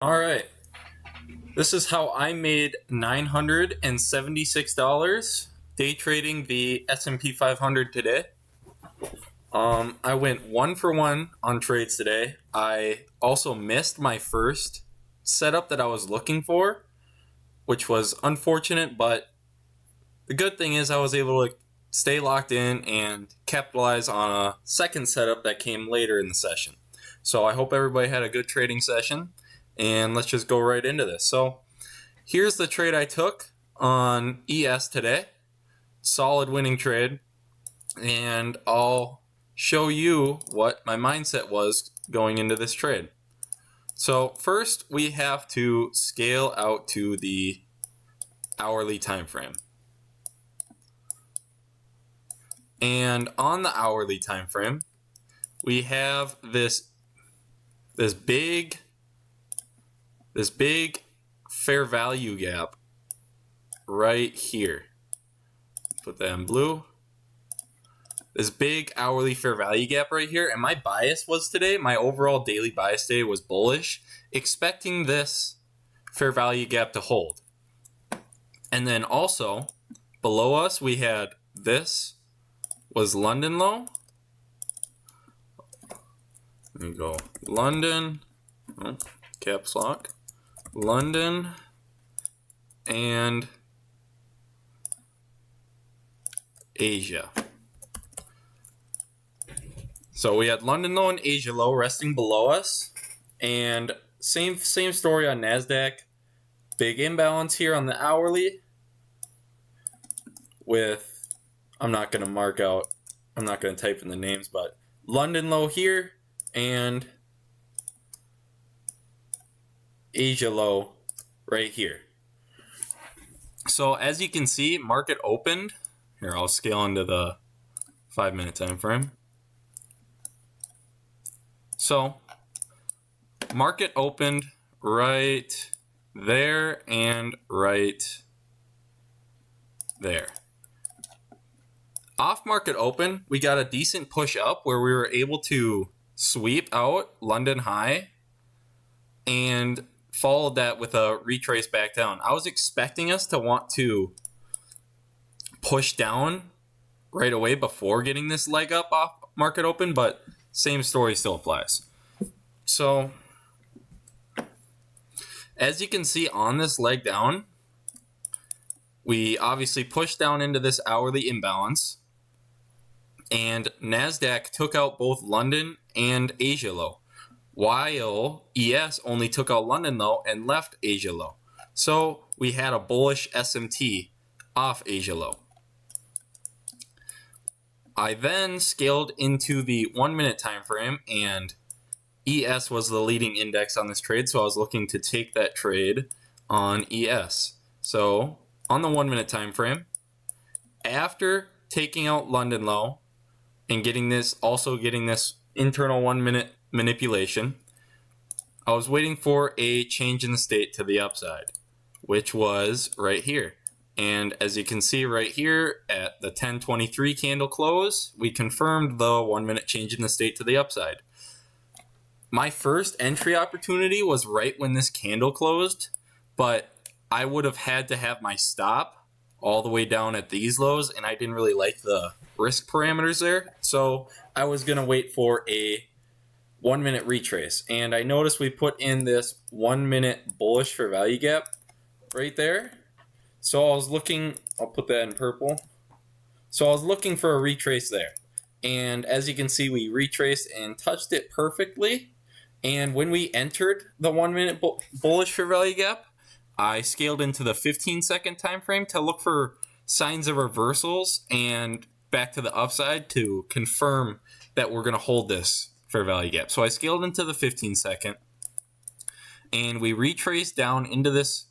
All right. This is how I made $976 day trading the S&P 500 today. I went 1 for 1 on trades today. I also missed my first setup that I was looking for, which was unfortunate, but the good thing is I was able to stay locked in and capitalize on a second setup that came later in the session. So I hope everybody had a good trading session, and let's just go right into this. So here's the trade I took on ES today. Solid winning trade, and I'll show you what my mindset was going into this trade. So first we have to scale out to the hourly time frame. And on the hourly time frame, we have this big fair value gap right here. Put that in blue. This big hourly fair value gap right here. And my bias was today, my overall daily bias today was bullish, expecting this fair value gap to hold. And then also below us, we had this was London low. There you go. London, caps lock, London, and Asia. So we had London low and Asia low resting below us, and same story on NASDAQ. Big imbalance here on the hourly with, I'm not going to type in the names, but London low here and Asia low right here. So as you can see, market opened. Here, I'll scale into the 5-minute time frame. So market opened right there and right there. Off market open, we got a decent push up where we were able to sweep out London high and followed that with a retrace back down. I was expecting us to want to push down right away before getting this leg up off market open, but same story still applies. So as you can see on this leg down, we obviously pushed down into this hourly imbalance, and NASDAQ took out both London and Asia low, while ES only took out London low and left Asia low. So we had a bullish SMT off Asia low. I then scaled into the 1-minute time frame, and ES was the leading index on this trade, so I was looking to take that trade on ES. So on the 1-minute time frame, after taking out London low and getting this internal 1-minute manipulation, I was waiting for a change in the state to the upside, which was right here. And as you can see right here at the 10:23 candle close, we confirmed the 1-minute change in the state to the upside. My first entry opportunity was right when this candle closed, but I would have had to have my stop all the way down at these lows, and I didn't really like the risk parameters there. So I was going to wait for a 1-minute retrace. And I noticed we put in this 1-minute bullish for value gap right there. So I was looking, I'll put that in purple. So I was looking for a retrace there. And as you can see, we retraced and touched it perfectly. And when we entered the 1-minute bullish for value gap, I scaled into the 15-second time frame to look for signs of reversals and back to the upside to confirm that we're going to hold this fair value gap. So I scaled into the 15-second, and we retraced down into this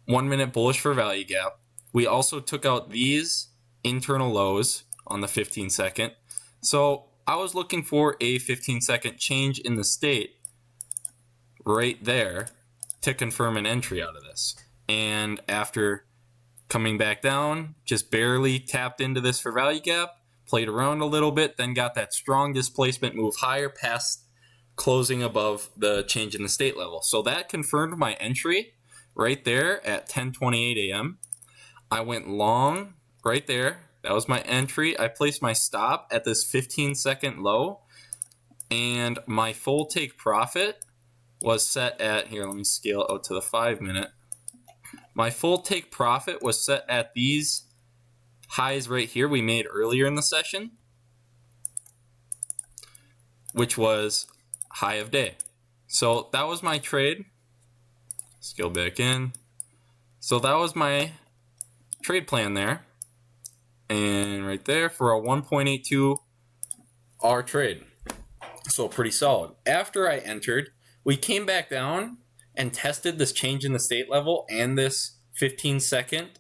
1-minute bullish for value gap. We also took out these internal lows on the 15-second. So I was looking for a 15-second change in the state right there to confirm an entry out of this. And after coming back down, just barely tapped into this for value gap, played around a little bit, then got that strong displacement move higher past closing above the change in the state level. So that confirmed my entry right there at 10:28 a.m. I went long right there. That was my entry. I placed my stop at this 15-second low, and my full take profit was set at, here, let me scale out to the 5-minute. My full take profit was set at these highs right here we made earlier in the session, which was high of day. So that was my trade. Scale back in. So that was my trade plan there. And right there for a 1.82 hour trade. So pretty solid. After I entered, we came back down and tested this change in the state level and this 15-second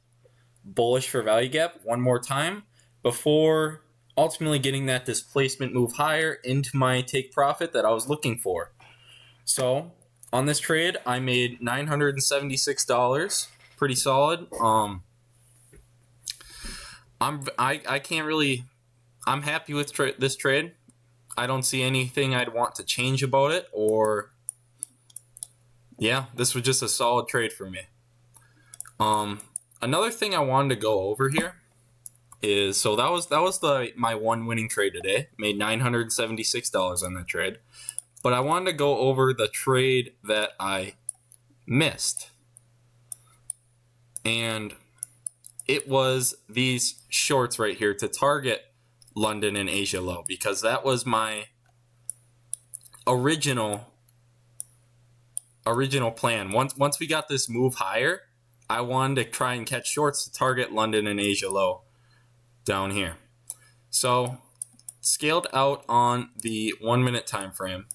bullish for value gap one more time before ultimately getting that displacement move higher into my take profit that I was looking for. So on this trade, I made $976. Pretty solid. I can't really. I'm happy with this trade. I don't see anything I'd want to change about it, or yeah, this was just a solid trade for me. Another thing I wanted to go over here is, so that was my one winning trade today. Made $976 on that trade. But I wanted to go over the trade that I missed. And it was these shorts right here to target London and Asia low, because that was my original plan. Once we got this move higher, I wanted to try and catch shorts to target London and Asia low down here. So scaled out on the 1-minute time frame.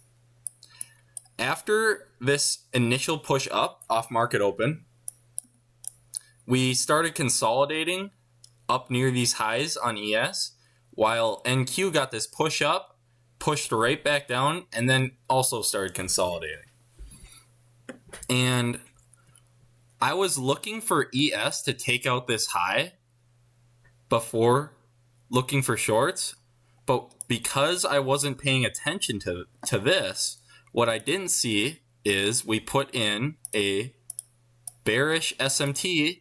After this initial push up off market open, we started consolidating up near these highs on ES, while NQ got this push up, pushed right back down, and then also started consolidating. And I was looking for ES to take out this high before looking for shorts, but because I wasn't paying attention to this, what I didn't see is we put in a bearish SMT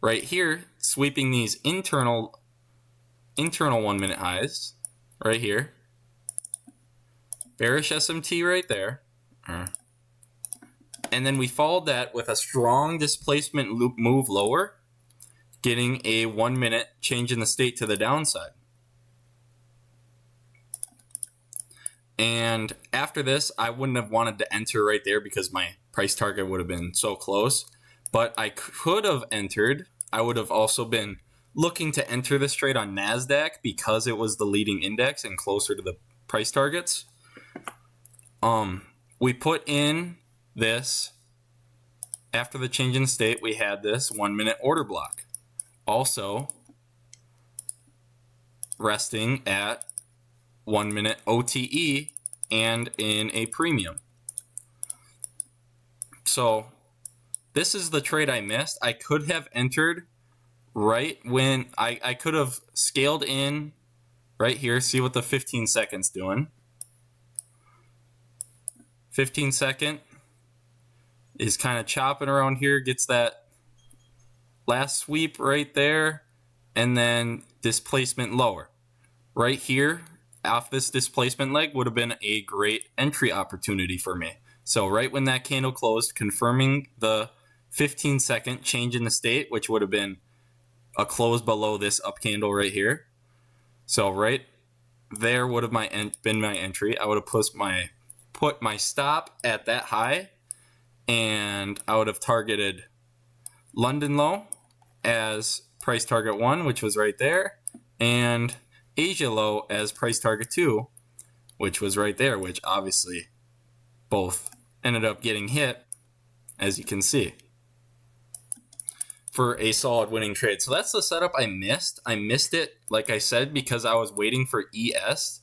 right here, sweeping these internal 1-minute highs right here. Bearish SMT right there. And then we followed that with a strong displacement loop move lower, getting a 1-minute change in the state to the downside. And after this, I wouldn't have wanted to enter right there because my price target would have been so close. But I could have entered. I would have also been looking to enter this trade on NASDAQ because it was the leading index and closer to the price targets. We put in this, after the change in state, we had this 1-minute order block. Also resting at 1-minute OTE and in a premium. So this is the trade I missed. I could have entered right when I could have scaled in right here. See what the 15 seconds doing. 15 second is kind of chopping around here, gets that last sweep right there, and then displacement lower. Right here, off this displacement leg would have been a great entry opportunity for me. So right when that candle closed, confirming the 15-second change in the state, which would have been a close below this up candle right here. So right there would have been my entry. I would have put my stop at that high, and I would have targeted London low as price target 1, which was right there, and Asia low as price target 2, which was right there, which obviously both ended up getting hit, as you can see, for a solid winning trade. So that's the setup I missed. I missed it, like I said, because I was waiting for ES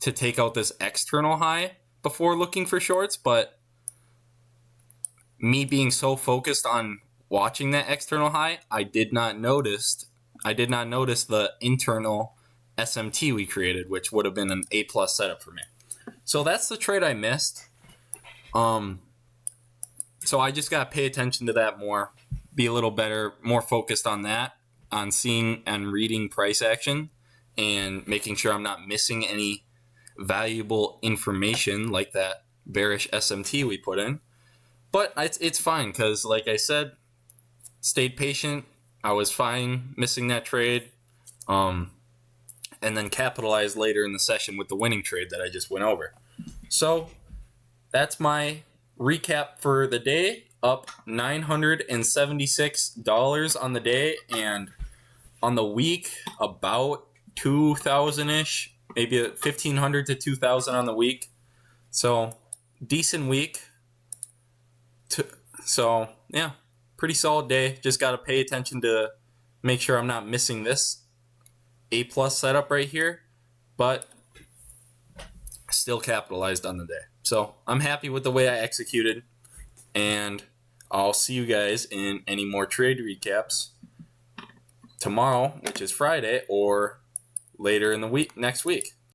to take out this external high before looking for shorts, but me being so focused on watching that external high, I did not notice the internal SMT we created, which would have been an A+ setup for me. So that's the trade I missed. So I just got to pay attention to that more, be a little better, more focused on that, on seeing and reading price action and making sure I'm not missing any valuable information like that bearish SMT we put in. But it's fine because, like I said, stayed patient. I was fine missing that trade, and then capitalized later in the session with the winning trade that I just went over. So that's my recap for the day. Up $976 on the day, and on the week about 2,000-ish, maybe 1,500 to 2,000 on the week. So decent week. So yeah, pretty solid day. Just got to pay attention to make sure I'm not missing this A+ setup right here, but still capitalized on the day. So I'm happy with the way I executed, and I'll see you guys in any more trade recaps tomorrow, which is Friday, or later in the week, next week.